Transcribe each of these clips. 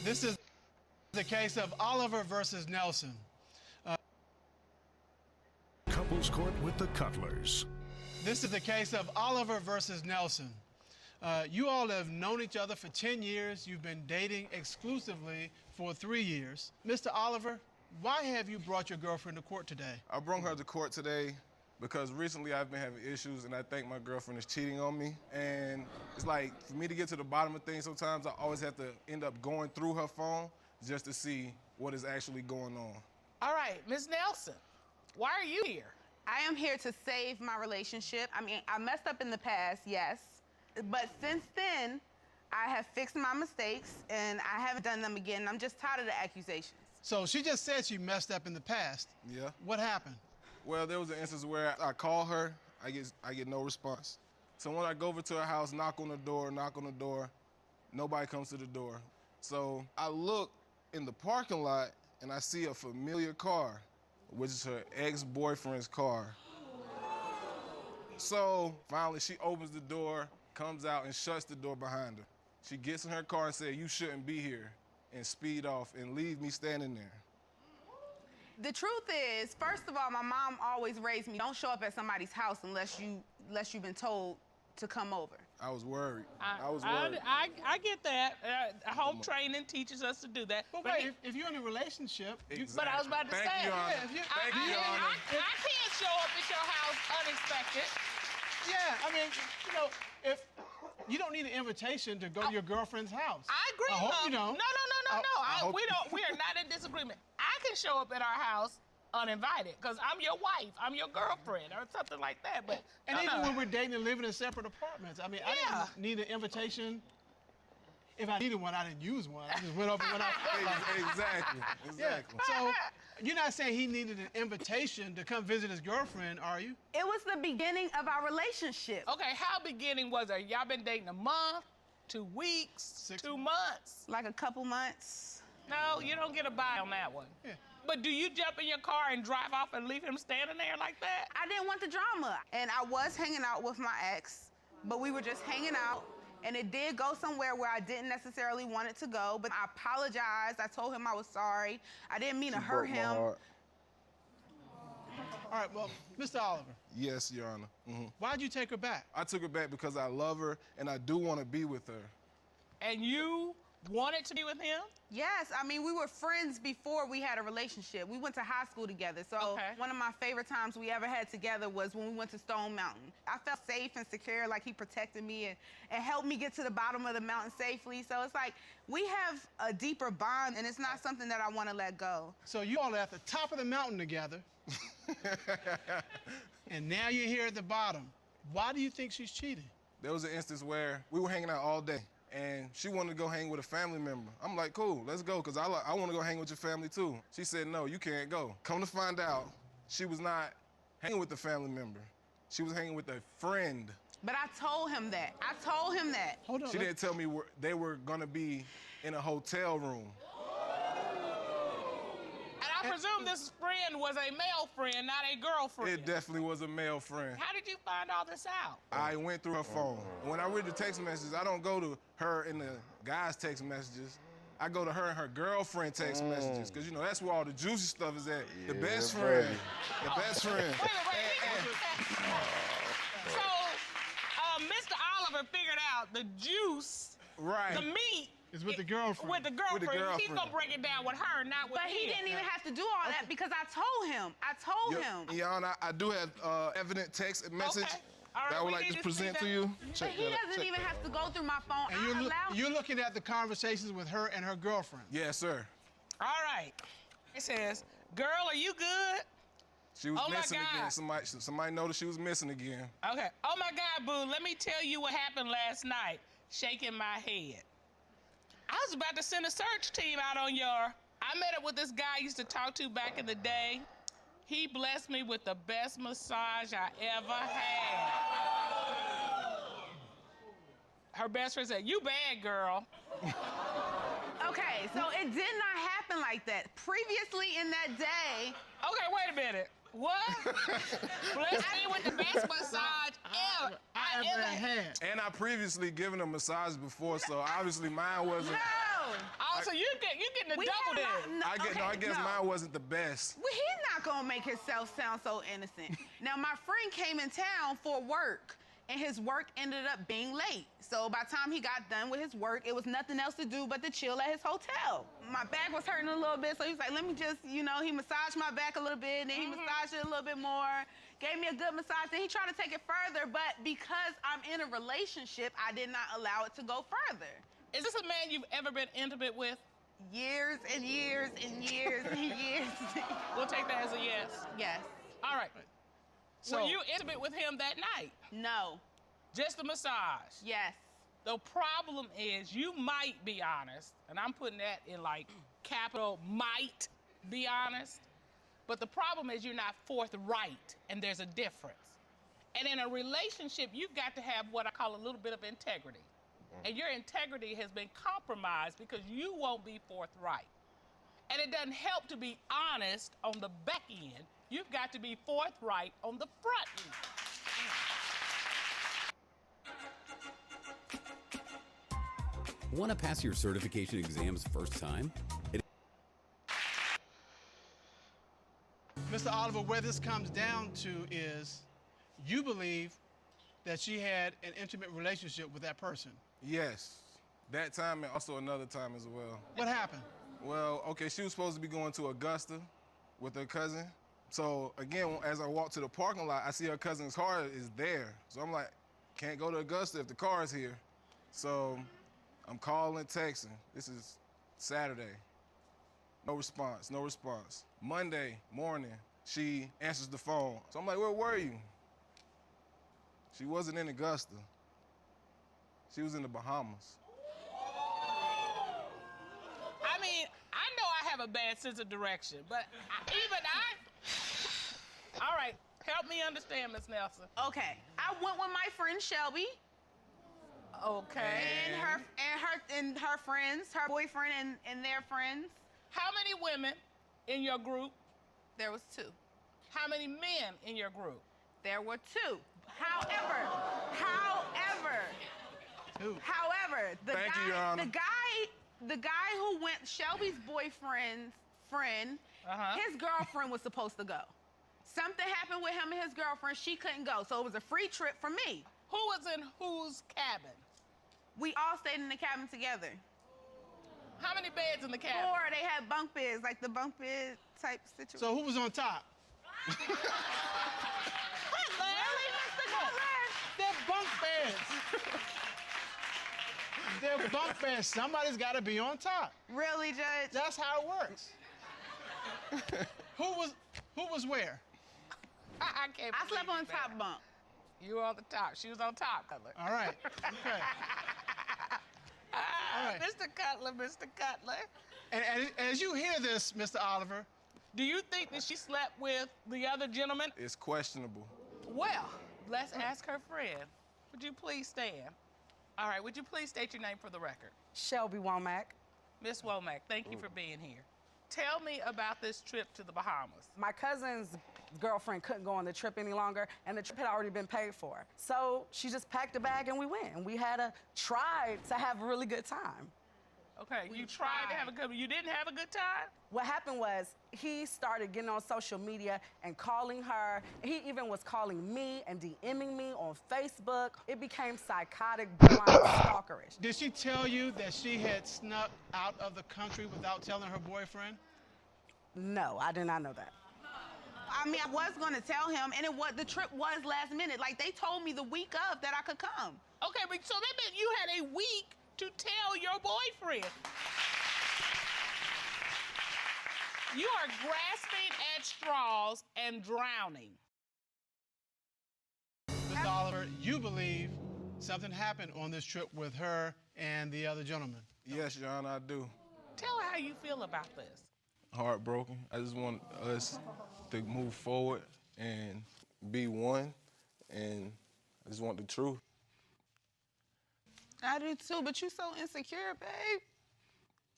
This is the case of Oliver versus Nelson. Couples Court with the Cutlers. This is the case of Oliver versus Nelson. You all have known each other for 10 years. You've been dating exclusively for 3 years. Mr. Oliver, why have you brought your girlfriend to court today? I brought her to court today because recently I've been having issues and I think my girlfriend is cheating on me. And it's like, for me to get to the bottom of things, sometimes I always have to end up going through her phone just to see what is actually going on. All right, Ms. Nelson, why are you here? I am here to save my relationship. I mean, I messed up in the past, yes. But since then, I have fixed my mistakes and I haven't done them again. I'm just tired of the accusations. So she just said she messed up in the past. Yeah. What happened? Well, there was an instance where I call her, I get no response. So when I go over to her house, knock on the door, nobody comes to the door. So I look in the parking lot and I see a familiar car, which is her ex-boyfriend's car. So finally she opens the door, comes out and shuts the door behind her. She gets in her car and says, "You shouldn't be here," and speed off and leave me standing there. The truth is, first of all, my mom always raised me, don't show up at somebody's house unless you've been told to come over. I was worried. I was worried. I get that. Home training teaches us to do that. But wait, if you're in a relationship... Exactly. But I was about to Thank say, you, Honor. I can't show up at your house unexpected. Yeah, I mean, you know, if you don't need an invitation to go to your girlfriend's house. I agree. I hope you don't. No. We are not in disagreement. I can show up at our house uninvited because I'm your wife, I'm your girlfriend, or something like that. But and even when we're dating and living in separate apartments, I mean, I didn't need an invitation. If I needed one, I didn't use one. I just went over when I felt like it. Exactly. So you're not saying he needed an invitation to come visit his girlfriend, are you? It was the beginning of our relationship. Okay, how beginning was it? Y'all been dating a month, 2 weeks, 2 months? Like a couple months. No, you don't get a buy on that one. Yeah. But do you jump in your car and drive off and leave him standing there like that? I didn't want the drama. And I was hanging out with my ex, but we were just hanging out. And it did go somewhere where I didn't necessarily want it to go, but I apologized. I told him I was sorry. I didn't mean to hurt him. All right, well, Mr. Oliver. Yes, Your Honor. Why'd you take her back? I took her back because I love her and I do want to be with her. And you wanted to be with him? Yes, I mean, we were friends before we had a relationship. We went to high school together, so one of my favorite times we ever had together was when we went to Stone Mountain. I felt safe and secure, like he protected me and helped me get to the bottom of the mountain safely. So it's like, we have a deeper bond, and it's not something that I want to let go. So you all are at the top of the mountain together, and now you're here at the bottom. Why do you think she's cheating? There was an instance where we were hanging out all day, and she wanted to go hang with a family member. I'm like, cool, let's go, because I want to go hang with your family too. She said, no, you can't go. Come to find out, she was not hanging with the family member. She was hanging with a friend. But I told him that. Hold on. She didn't tell me they were going to be in a hotel room. And I presume this friend was a male friend, not a girlfriend. It definitely was a male friend. How did you find all this out? I went through her phone. When I read the text messages, I don't go to her in the guy's text messages. I go to her and her girlfriend text messages, because, you know, that's where all the juicy stuff is at. The best friend. The best friend. Wait. So, Mr. Oliver figured out the juice, the meat, is with the girlfriend. With the girlfriend. He's gonna break it down with her, not with But he didn't even have to do all that because I told him. Your Honor, I do have evident text message that I would like to present to you. But he doesn't even have to go through my phone. And you're looking at the conversations with her and her girlfriend. Yes, sir. All right. It says, girl, are you good? She was missing again. Somebody noticed she was missing again. Okay. Oh my God, boo, let me tell you what happened last night. Shaking my head. I was about to send a search team out on your... I met up with this guy I used to talk to back in the day. He blessed me with the best massage I ever had. Her best friend said, you bad, girl. Okay, so it did not happen like that. Previously in that day... Okay, wait a minute. What? Bless me with the best massage ever I ever had. And I previously given a massage before, so obviously mine wasn't... No! Oh, so you getting a We double had then? I guess mine wasn't the best. Well, he's not gonna make himself sound so innocent. Now, my friend came in town for work, and his work ended up being late. So by the time he got done with his work, it was nothing else to do but to chill at his hotel. My back was hurting a little bit, so he was like, let me just, he massaged my back a little bit, and then he massaged it a little bit more, gave me a good massage, then he tried to take it further, but because I'm in a relationship, I did not allow it to go further. Is this a man you've ever been intimate with? Years and years and years and years. We'll take that as a yes. Yes. All right. So, were you intimate with him that night? No. Just a massage? Yes. The problem is you might be honest, and I'm putting that in like capital might be honest, but the problem is you're not forthright, and there's a difference. And in a relationship, you've got to have what I call a little bit of integrity. And your integrity has been compromised because you won't be forthright. And it doesn't help to be honest on the back end. You've got to be forthright on the front end. Want to pass your certification exams first time? Mr. Oliver, where this comes down to is you believe that she had an intimate relationship with that person. Yes. That time and also another time as well. What happened? Well, okay, she was supposed to be going to Augusta with her cousin. So again, as I walk to the parking lot, I see her cousin's car is there. So I'm like, can't go to Augusta if the car is here. So I'm calling, texting. This is Saturday. No response, no response. Monday morning, she answers the phone. So I'm like, where were you? She wasn't in Augusta. She was in the Bahamas. I mean, I know I have a bad sense of direction, but all right, help me understand, Miss Nelson. Okay. I went with my friend Shelby. Okay. And her friends, her boyfriend and their friends. How many women in your group? There was 2. How many men in your group? There were 2. However, Thank you, Your Honor. the guy who went, Shelby's boyfriend's friend, his girlfriend was supposed to go. Something happened with him and his girlfriend. She couldn't go, so it was a free trip for me. Who was in whose cabin? We all stayed in the cabin together. How many beds in the cabin? 4. They had bunk beds, like the bunk bed type situation. So who was on top? They're bunk beds. They're bunk beds. Somebody's got to be on top. Really, Judge? That's how it works. Who was where? I can't. I slept on top bunk. You were on the top. She was on top, Cutler. All right. Okay. All right. Mr. Cutler, Mr. Cutler. And as you hear this, Mr. Oliver, do you think that she slept with the other gentleman? It's questionable. Well, let's ask her friend. Would you please stand? All right, would you please state your name for the record? Shelby Womack. Miss Womack, thank you for being here. Tell me about this trip to the Bahamas. My cousin's girlfriend couldn't go on the trip any longer, and the trip had already been paid for. So she just packed a bag and we went. And we had tried to have a really good time. Okay, you tried to have a good, you didn't have a good time? What happened was he started getting on social media and calling her. He even was calling me and DMing me on Facebook. It became psychotic, borderline stalkerish. did she tell you that she had snuck out of the country without telling her boyfriend? No, I did not know that. I mean, I was going to tell him, and the trip was last minute. Like, they told me the week of that I could come. Okay, but so that meant you had a week to tell your boyfriend. You are grasping at straws and drowning. Mr. Oliver, you believe something happened on this trip with her and the other gentleman. Yes, Your Honor, I do. Tell her how you feel about this. Heartbroken. I just want us to move forward and be one, and I just want the truth. I do too, but you so insecure, babe.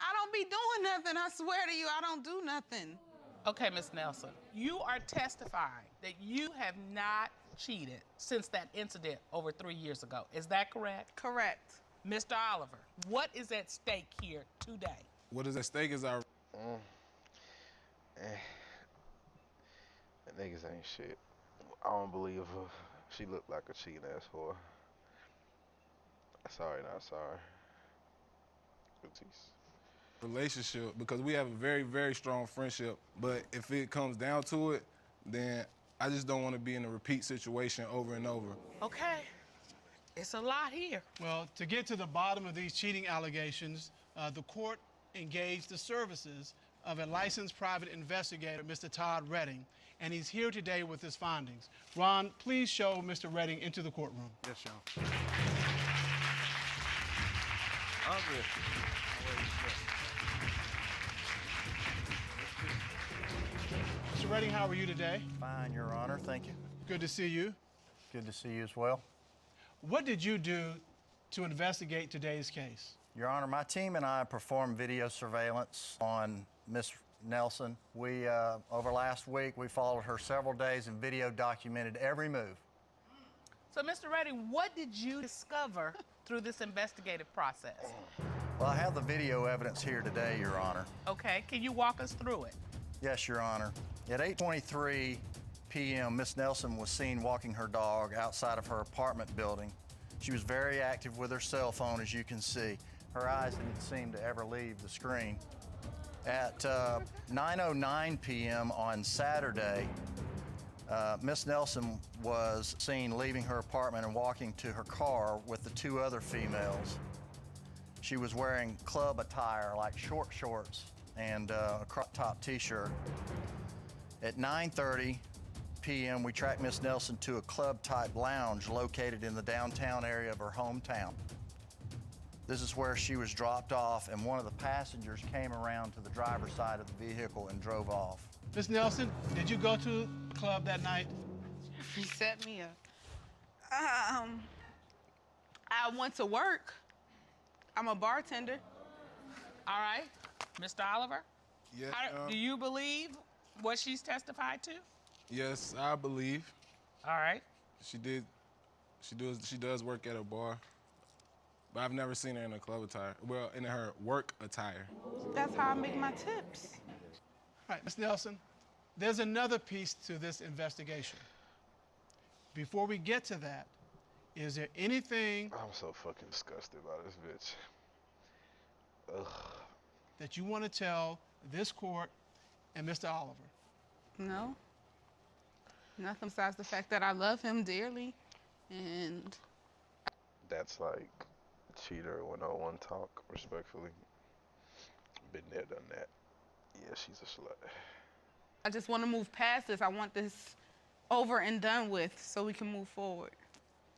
I don't be doing nothing, I swear to you, I don't do nothing. Okay, Miss Nelson, you are testifying that you have not cheated since that incident over 3 years ago. Is that correct? Correct. Mr. Oliver, what is at stake here today? What is at stake is our... That niggas ain't shit. I don't believe her. She looked like a cheating ass whore. Sorry, not sorry. relationship, because we have a very, very strong friendship. But if it comes down to it, then I just don't want to be in a repeat situation over and over. Okay. It's a lot here. Well, to get to the bottom of these cheating allegations, the court engaged the services of a licensed private investigator, Mr. Todd Redding, and he's here today with his findings. Ron, please show Mr. Redding into the courtroom. Yes, Sean. I'm good. Mr. Redding, how are you today? Fine, Your Honor. Thank you. Good to see you. Good to see you as well. What did you do to investigate today's case? Your Honor, my team and I performed video surveillance on Miss Nelson. We, over last week, we followed her several days and video documented every move. So, Mr. Redding, what did you discover through this investigative process? Well, I have the video evidence here today, Your Honor. Okay, can you walk us through it? Yes, Your Honor. At 8:23 p.m., Miss Nelson was seen walking her dog outside of her apartment building. She was very active with her cell phone, as you can see. Her eyes didn't seem to ever leave the screen. At 9:09 p.m. on Saturday, Miss Nelson was seen leaving her apartment and walking to her car with the two other females. She was wearing club attire, like short shorts and a crop top t-shirt. At 9:30 p.m., we tracked Miss Nelson to a club-type lounge located in the downtown area of her hometown. This is where she was dropped off, and one of the passengers came around to the driver's side of the vehicle and drove off. Miss Nelson, did you go to the club that night? He set me up. I went to work. I'm a bartender. All right. Mr. Oliver? Yes, Do you believe what she's testified to? yes, I believe All right. she did. She does work at a bar, but I've never seen her in a club attire. Well, in her work attire. That's how I make my tips. All right, Ms. Nelson, there's another piece to this investigation. Before we get to that, is there anything I'm so fucking disgusted by this bitch. Ugh. that you want to tell this court and Mr. Oliver? No. Nothing besides the fact that I love him dearly. And That's like cheater 101 talk, respectfully. Been there, done that. Yeah, she's a slut. I just want to move past this. I want this over and done with so we can move forward.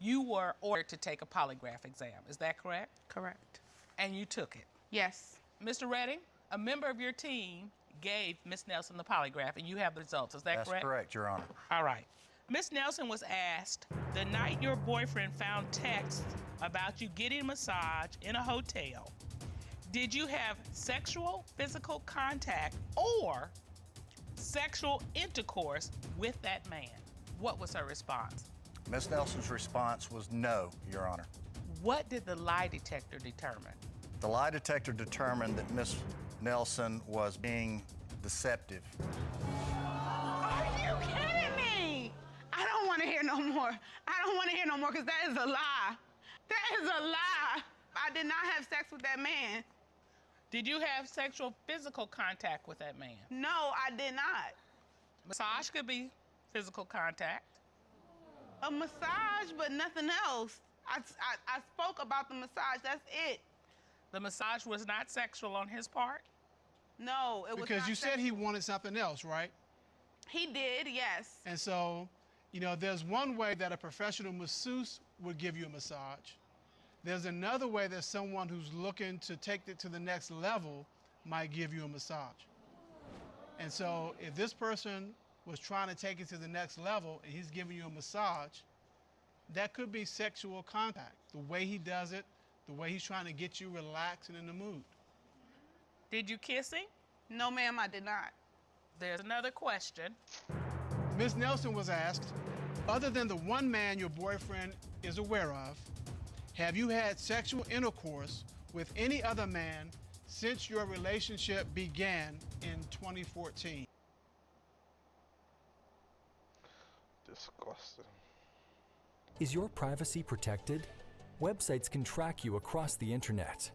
You were ordered to take a polygraph exam. Is that correct? Correct. And you took it. Yes. Mr. Redding, a member of your team gave Miss Nelson the polygraph, and you have the results. Is that correct? That's correct, Your Honor. All right. Miss Nelson was asked the night your boyfriend found texts about you getting a massage in a hotel, did you have sexual physical contact or sexual intercourse with that man? What was her response? Miss Nelson's response was no, Your Honor. What did the lie detector determine? The lie detector determined that Miss Nelson was being deceptive. Are you kidding me? I don't want to hear no more. I don't want to hear no more because that is a lie. That is a lie. I did not have sex with that man. Did you have sexual physical contact with that man? No, I did not. Massage could be physical contact. A massage, but nothing else. I spoke about the massage. That's it. The massage was not sexual on his part? No, it was Because not you said sexual. he wanted something else, right? He did, yes. And so, you know, there's one way that a professional masseuse would give you a massage. There's another way that someone who's looking to take it to the next level might give you a massage. And so if this person was trying to take it to the next level and he's giving you a massage, that could be sexual contact. The way he does it, the way he's trying to get you relaxed and in the mood. Did you kiss him? No, ma'am, I did not. There's another question. Ms. Nelson was asked, other than the one man your boyfriend is aware of, Have you had sexual intercourse with any other man since your relationship began in 2014? Disgusting. Is your privacy protected? Websites can track you across the internet.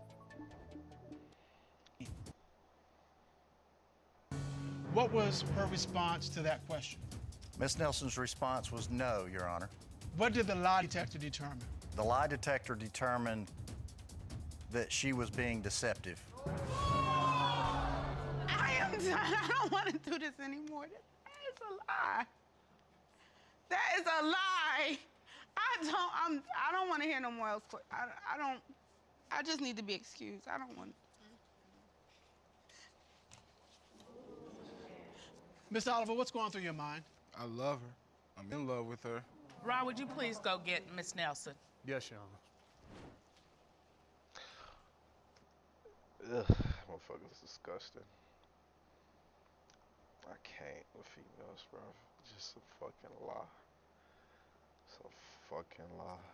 What was her response to that question? Miss Nelson's response was no, Your Honor. What did the lie detector determine? The lie detector determined that she was being deceptive. I am done. I don't want to do this anymore. That is a lie. That is a lie. I don't want to hear no more else. I just need to be excused. I don't want. Mr. Oliver, what's going through your mind? I love her. I'm in love with her. Ron, would you please go get Miss Nelson? Yes, Your Honor. Ugh, motherfuckers disgusting. I can't with females, bro. Just a fucking lie. It's a fucking lie.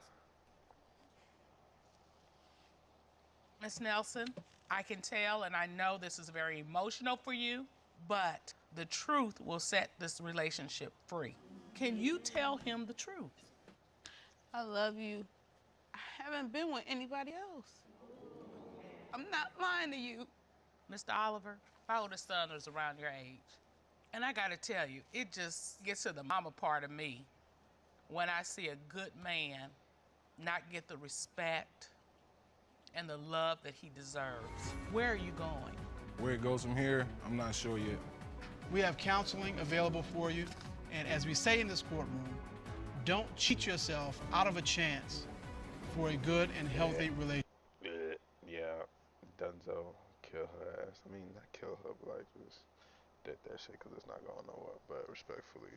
Miss Nelson, I can tell and I know this is very emotional for you, but the truth will set this relationship free. Can you tell him the truth? I love you. I haven't been with anybody else. I'm not lying to you. Mr. Oliver, my oldest son is around your age. And I gotta tell you, it just gets to the mama part of me when I see a good man not get the respect and the love that he deserves. Where are you going? Where it goes from here, I'm not sure yet. We have counseling available for you, and as we say in this courtroom, don't cheat yourself out of a chance for a good and healthy relationship. Yeah, Dunzo, kill her ass. I mean, not kill her, but like just did that shit because it's not going nowhere. But respectfully,